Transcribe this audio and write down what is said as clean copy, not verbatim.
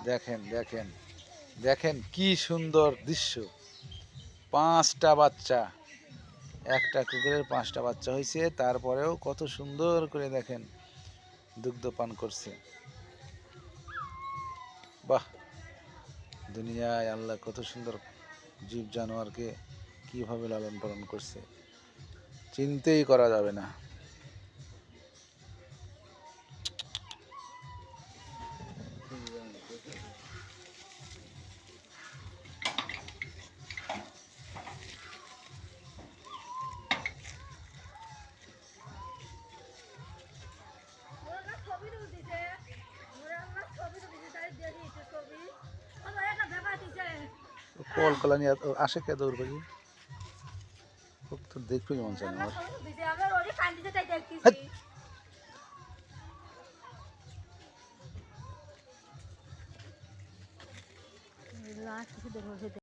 দেখেন দেখেন দেখেন কি সুন্দর দৃশ্য। 5টা বাচ্চা, একটা কুকুরের 5টা বাচ্চা হয়েছে, তারপরেও কত সুন্দর করে দেখেন দুগ্ধ পান করছে। বাহ, দুনিয়ায় আল্লাহ কত সুন্দর জীব জানোয়ারকে কিভাবে লালন পালন করছে, চিন্তাই করা যাবে না। কল কলা নিয়ে আসে কে দৌড় বাজি, তো দেখবে মন চায় না আমার।